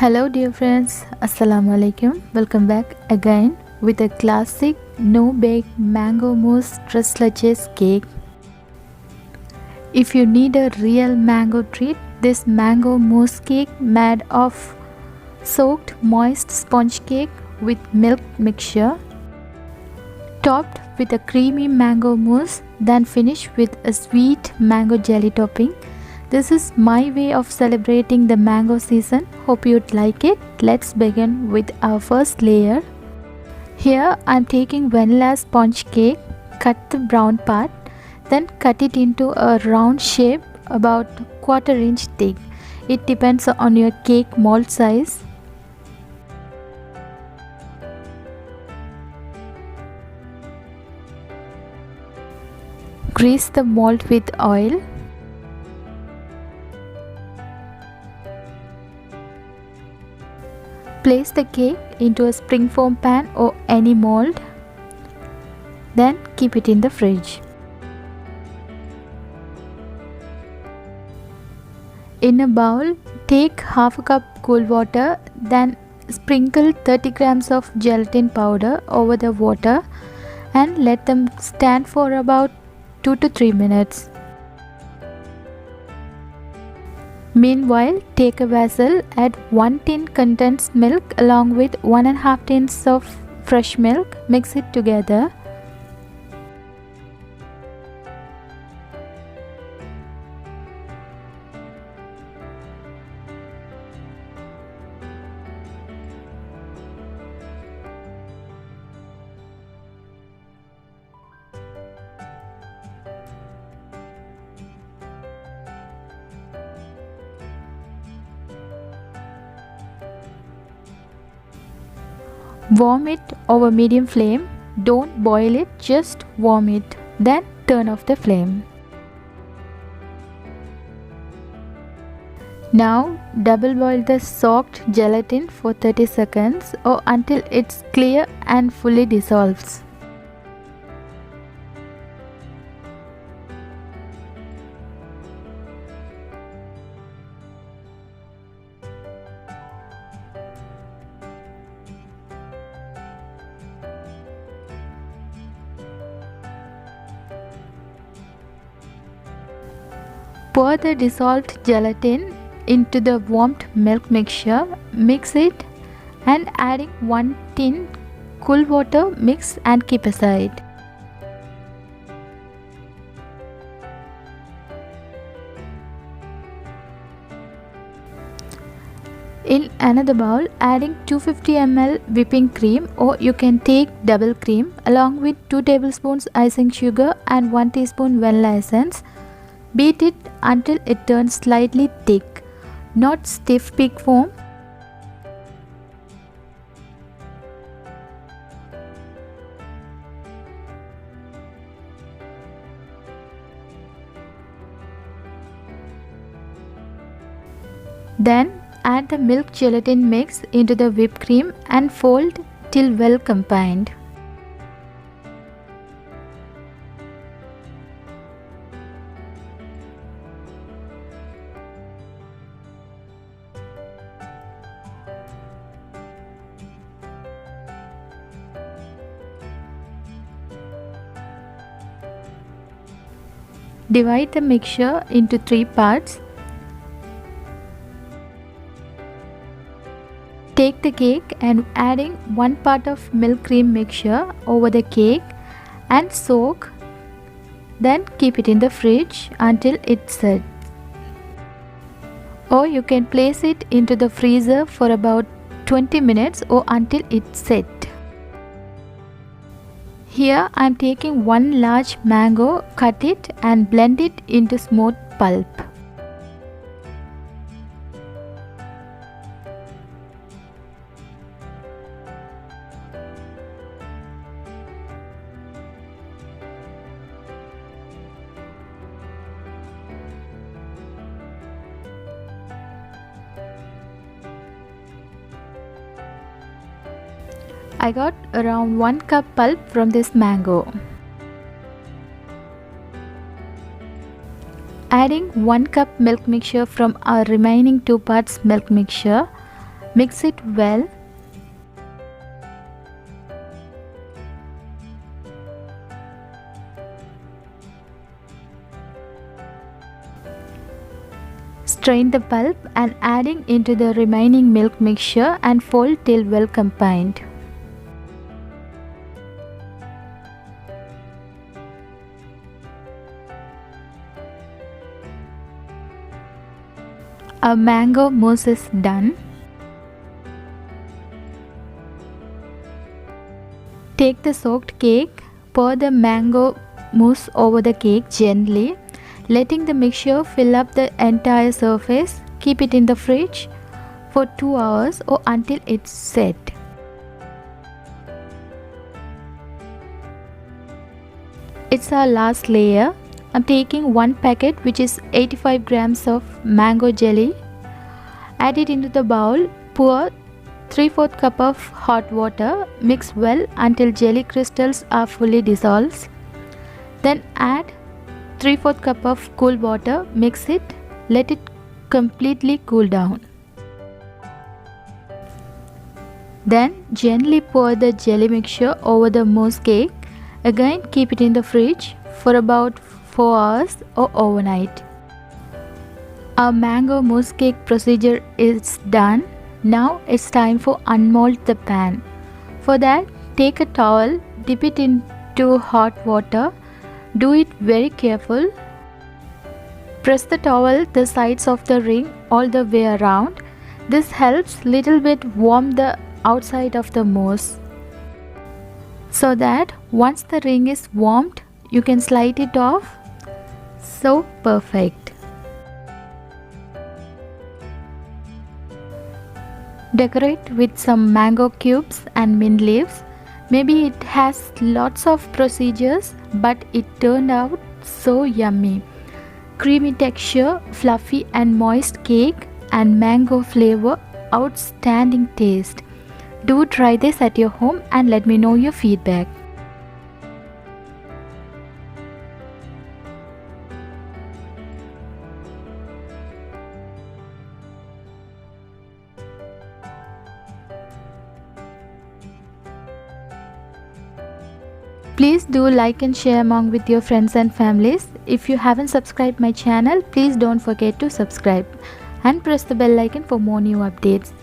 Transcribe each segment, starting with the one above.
Hello dear friends, Assalamu alaikum. Welcome back again with a classic no-bake mango mousse tres leches cake. If you need a real mango treat, this mango mousse cake made of soaked moist sponge cake with milk mixture, topped with a creamy mango mousse, then finished with a sweet mango jelly topping. This is my way of celebrating the mango season. Hope you'd like it. Let's begin with our first layer. Here I'm taking vanilla sponge cake, cut the brown part, then cut it into a round shape about 1/4 inch thick. It depends on your cake mold size. Grease the mold with oil. Place the cake into a spring foam pan or any mold. Then keep it in the fridge. In a bowl, take half a cup cool water, then sprinkle 30 grams of gelatin powder over the water and let them stand for about 2 to 3 minutes. Meanwhile, take a vessel, add 1 tin condensed milk along with 1.5 tins of fresh milk, mix it together. Warm it over medium flame. Don't boil it, just warm it. Then turn off the flame. Now double boil the soaked gelatin for 30 seconds or until it's clear and fully dissolves. Pour the dissolved gelatin into the warmed milk mixture, mix it and adding 1 tin cool water, mix and keep aside. In another bowl, adding 250 ml whipping cream, or you can take double cream along with 2 tablespoons icing sugar and 1 teaspoon vanilla essence. Beat it until it turns slightly thick, not stiff peak foam. Then add the milk gelatin mix into the whipped cream and fold till well combined. Divide the mixture into 3 parts. Take the cake and adding 1 part of milk cream mixture over the cake and soak. Then keep it in the fridge until it sets. Or you can place it into the freezer for about 20 minutes or until it sets. Here I am taking 1 large mango, cut it and blend it into smooth pulp. I got around 1 cup pulp from this mango. Adding 1 cup milk mixture from our remaining 2 parts milk mixture Mix it well. Strain the pulp and adding into the remaining milk mixture and fold till well combined. Our mango mousse is done. Take the soaked cake, pour the mango mousse over the cake gently, letting the mixture fill up the entire surface. Keep it in the fridge for 2 hours or until it's set. It's our last layer. I'm taking one packet, which is 85 grams of mango jelly. Add it into the bowl. Pour 3/4 cup of hot water. Mix well until jelly crystals are fully dissolved. Then add 3/4 cup of cool water. Mix it. Let it completely cool down. Then gently pour the jelly mixture over the mousse cake. Again, keep it in the fridge for about 4 hours or overnight. Our mango mousse cake procedure is done. Now it's time for unmold the pan. For that, take a towel, dip it into hot water. Do it very careful. Press the towel the sides of the ring all the way around. This helps little bit warm the outside of the mousse, so that once the ring is warmed, you can slide it off. So perfect. Decorate with some mango cubes and mint leaves. Maybe it has lots of procedures, but it turned out so yummy. Creamy texture, fluffy and moist cake, and mango flavor, outstanding taste. Do try this at your home and let me know your feedback. Please do like and share among with your friends and families. If you haven't subscribed my channel, please don't forget to subscribe and press the bell icon for more new updates.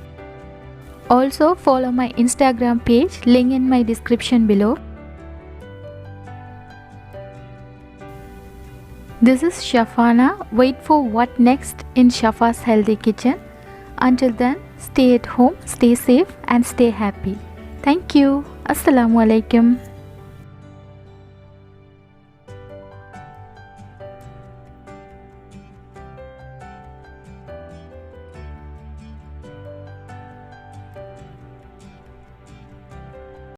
Also follow my Instagram page, link in my description below. This is Shafana. Wait for what next in Shafa's Healthy Kitchen. Until then, stay at home, stay safe and stay happy. Thank you. Assalamu alaikum.